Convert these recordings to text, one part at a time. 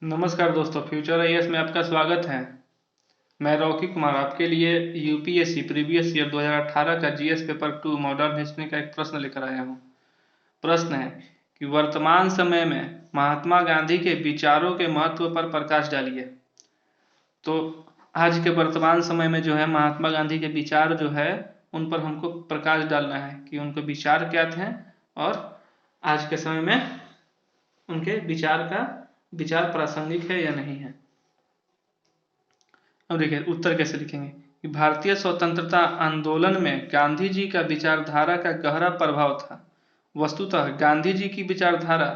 नमस्कार दोस्तों, future IAS में आपका स्वागत है। मैं रॉकी कुमार आपके लिए यूपीएससी प्रीवियस ईयर 2018 का जीएस पेपर 2 मॉडर्न हिस्ट्री का एक प्रश्न लेकर आया हूँ। प्रश्न है कि वर्तमान समय में महात्मा गांधी के विचारों के महत्व पर प्रकाश डालिए। तो आज के वर्तमान समय में जो है महात्मा गांधी के विचार जो है उन पर हमको प्रकाश डालना है कि उनके विचार क्या थे और आज के समय में उनके विचार प्रासंगिक है या नहीं है। अब देखिए उत्तर कैसे लिखेंगे कि भारतीय स्वतंत्रता आंदोलन में गांधी जी का विचारधारा का गहरा प्रभाव था। वस्तुतः गांधी जी की विचारधारा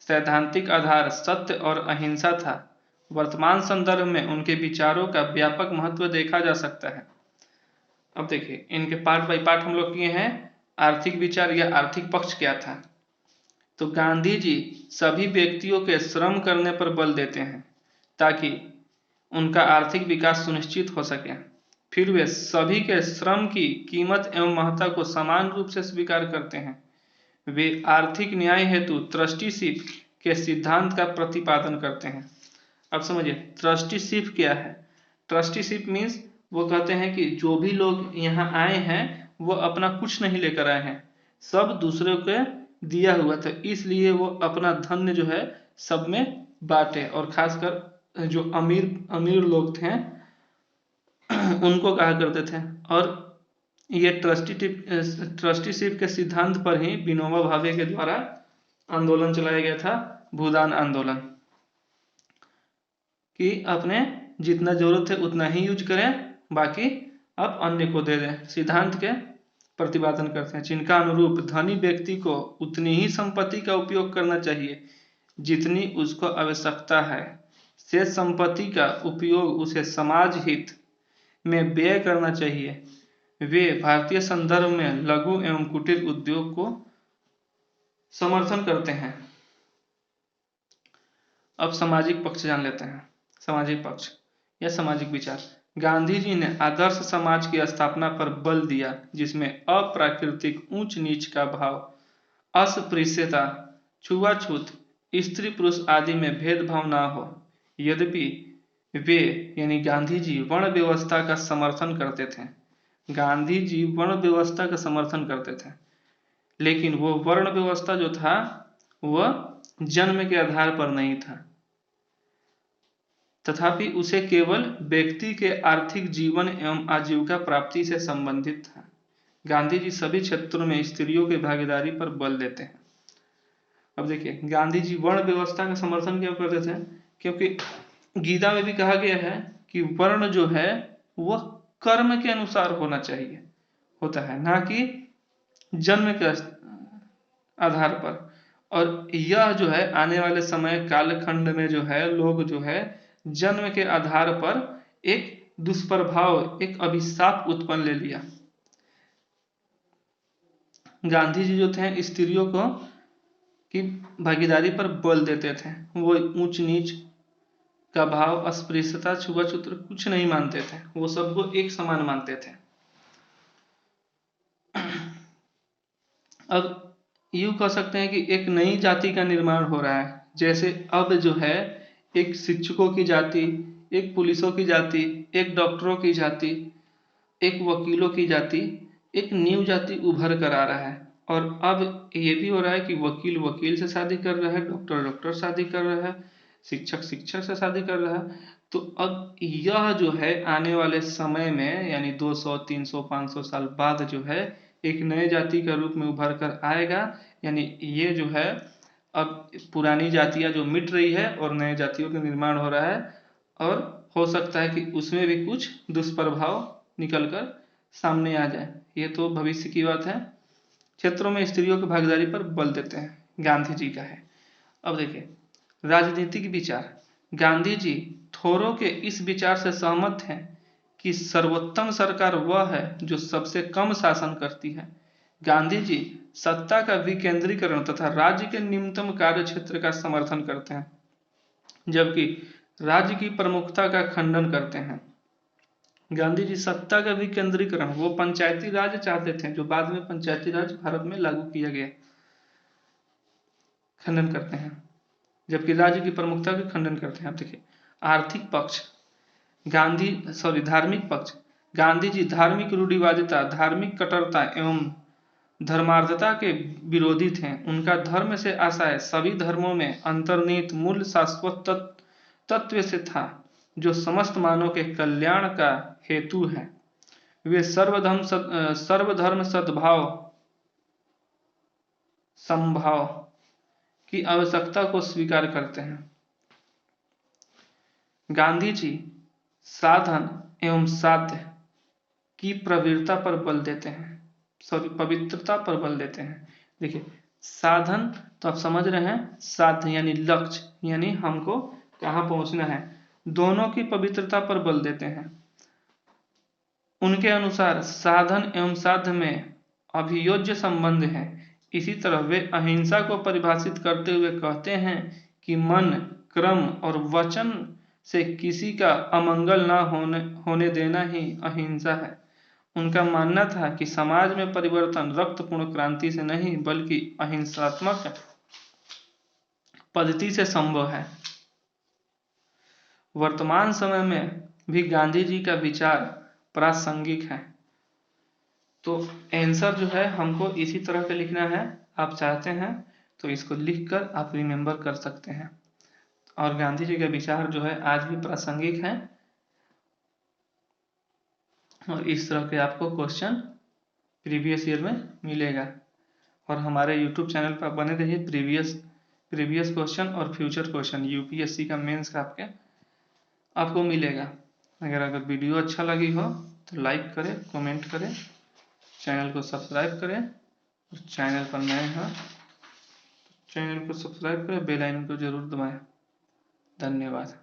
सैद्धांतिक आधार सत्य और अहिंसा था। वर्तमान संदर्भ में उनके विचारों का व्यापक महत्व देखा जा सकता है। अब देखिए इनके पार्ट बाय पार्ट हम लोग किए हैं। आर्थिक विचार या आर्थिक पक्ष क्या था। तो गांधी जी सभी व्यक्तियों के श्रम करने पर बल देते हैं ताकि उनका आर्थिक विकास सुनिश्चित हो सके। फिर वे सभी के श्रम की कीमत एवं महत्ता को समान रूप से स्वीकार करते हैं। वे आर्थिक न्याय हेतु ट्रस्टीशिप के सिद्धांत का प्रतिपादन करते हैं। अब समझिए ट्रस्टीशिप क्या है। ट्रस्टीशिप मीन्स वो कहते हैं कि जो भी लोग यहाँ आए हैं वो अपना कुछ नहीं लेकर आए हैं, सब दूसरों के दिया हुआ था, इसलिए वो अपना धन जो है सब में बांटे और खासकर जो अमीर अमीर लोग थे उनको कहा करते थे। और ये ट्रस्टीशिप के सिद्धांत पर ही विनोबा भावे के द्वारा आंदोलन चलाया गया था, भूदान आंदोलन, कि अपने जितना जरूरत है उतना ही यूज करें, बाकी आप अन्य को दे दें। सिद्धांत के प्रतिपादन करते हैं जिनका अनुरूप धनी व्यक्ति को उतनी ही संपत्ति का उपयोग करना चाहिए जितनी उसको आवश्यकता है। शेष संपत्ति का उपयोग उसे समाज हित में व्यय करना चाहिए। वे भारतीय संदर्भ में लघु एवं कुटीर उद्योग को समर्थन करते हैं। अब सामाजिक पक्ष जान लेते हैं। सामाजिक पक्ष या सामाजिक विचार। गांधी जी ने आदर्श समाज की स्थापना पर बल दिया जिसमें अप्राकृतिक ऊंच नीच का भाव, अस्पृश्यता, छुआछूत, स्त्री पुरुष आदि में भेदभाव न हो। यद्यपि वे यानी गांधी जी वर्ण व्यवस्था का समर्थन करते थे। गांधी जी वर्ण व्यवस्था का समर्थन करते थे, लेकिन वो वर्ण व्यवस्था जो था वह जन्म के आधार पर नहीं था, तथापि उसे केवल व्यक्ति के आर्थिक जीवन एवं आजीविका प्राप्ति से संबंधित था। गांधी जी सभी क्षेत्रों में स्त्रियों की भागीदारी पर बल देते हैं। अब देखिए गांधी जी वर्ण व्यवस्था का समर्थन क्यों करते थे, क्योंकि गीता में भी कहा गया है कि वर्ण जो है वह कर्म के अनुसार होना चाहिए होता है, ना कि जन्म के आधार पर। और यह जो है आने वाले समय कालखंड में जो है लोग जो है जन्म के आधार पर एक दुष्प्रभाव, एक अभिशाप उत्पन्न ले लिया। गांधी जी जो थे स्त्रियों को की भागीदारी पर बल देते थे। वो ऊंच नीच का भाव, अस्पृश्यता, छुआछूत कुछ नहीं मानते थे, वो सबको एक समान मानते थे। अब यूं कह सकते हैं कि एक नई जाति का निर्माण हो रहा है। जैसे अब जो है एक शिक्षकों की जाति, एक पुलिसों की जाति, एक डॉक्टरों की जाति, एक वकीलों की जाति, एक न्यू जाति उभर कर आ रहा है। और अब ये भी हो रहा है कि वकील वकील से शादी कर रहा है, डॉक्टर डॉक्टर शादी कर रहा है, शिक्षक शिक्षक से शादी कर रहा है। तो अब यह जो है आने वाले समय में यानी 200, 300, 500 साल बाद जो है एक नए जाति का रूप में उभर कर आएगा। यानी ये जो है अब पुरानी जातियां जो मिट रही है और नए जातियों का निर्माण हो रहा है, और हो सकता है कि उसमें भी कुछ दुष्प्रभाव निकलकर सामने आ जाए। ये तो भविष्य की बात है। क्षेत्रों में स्त्रियों की भागीदारी पर बल देते हैं, गांधी जी का है। अब देखिए राजनीतिक विचार। गांधी जी थोरो के इस विचार से सहमत हैं कि सर्वोत्तम सरकार वह है जो सबसे कम शासन करती है। गांधी जी सत्ता का विकेंद्रीकरण तथा राज्य के निम्नतम कार्य क्षेत्र का समर्थन करते हैं, जबकि राज्य की प्रमुखता का खंडन करते हैं। गांधी जी सत्ता का विकेंद्रीकरण, वो पंचायती राज चाहते थे जो बाद में पंचायती राज भारत में लागू किया गया, खंडन करते हैं। जबकि राज्य की प्रमुखता का खंडन करते हैं। आप देखिए आर्थिक पक्ष, धार्मिक पक्ष, गांधी जी धार्मिक रूढ़िवादिता, धार्मिक कट्टरता एवं धर्मार्थता के विरोधी थे। उनका धर्म से आशय सभी धर्मों में अंतर्निहित मूल शाश्वत तत्व से था जो समस्त मानव के कल्याण का हेतु है। वे सर्वधर्म सद्भाव समभाव की आवश्यकता को स्वीकार करते हैं। गांधी जी साधन एवं साध्य की पवित्रता पर बल देते हैं। देखिए साधन तो आप समझ रहे हैं, साध्य यानी लक्ष्य, यानी हमको कहाँ पहुंचना है, दोनों की पवित्रता पर बल देते हैं। उनके अनुसार साधन एवं साध्य में अभियोज्य संबंध है। इसी तरह वे अहिंसा को परिभाषित करते हुए कहते हैं कि मन, क्रम और वचन से किसी का अमंगल न होने देना ही अहिंसा है। उनका मानना था कि समाज में परिवर्तन रक्तपूर्ण क्रांति से नहीं बल्कि अहिंसात्मक पद्धति से संभव है। वर्तमान समय में भी गांधी जी का विचार प्रासंगिक है। तो आंसर जो है हमको इसी तरह का लिखना है। आप चाहते हैं तो इसको लिखकर आप रिमेंबर कर सकते हैं। और गांधी जी का विचार जो है आज भी प्रासंगिक है। और इस तरह के आपको क्वेश्चन प्रीवियस ईयर में मिलेगा। और हमारे यूट्यूब चैनल पर बने रहिए। प्रीवियस क्वेश्चन और फ्यूचर क्वेश्चन यूपीएससी का मेंस का आपको मिलेगा। अगर वीडियो अच्छा लगी हो तो लाइक करें, कमेंट करें, चैनल को सब्सक्राइब करें। और चैनल पर नए हैं तो चैनल को सब्सक्राइब करें, बेल आइकन को जरूर दबाएं। धन्यवाद।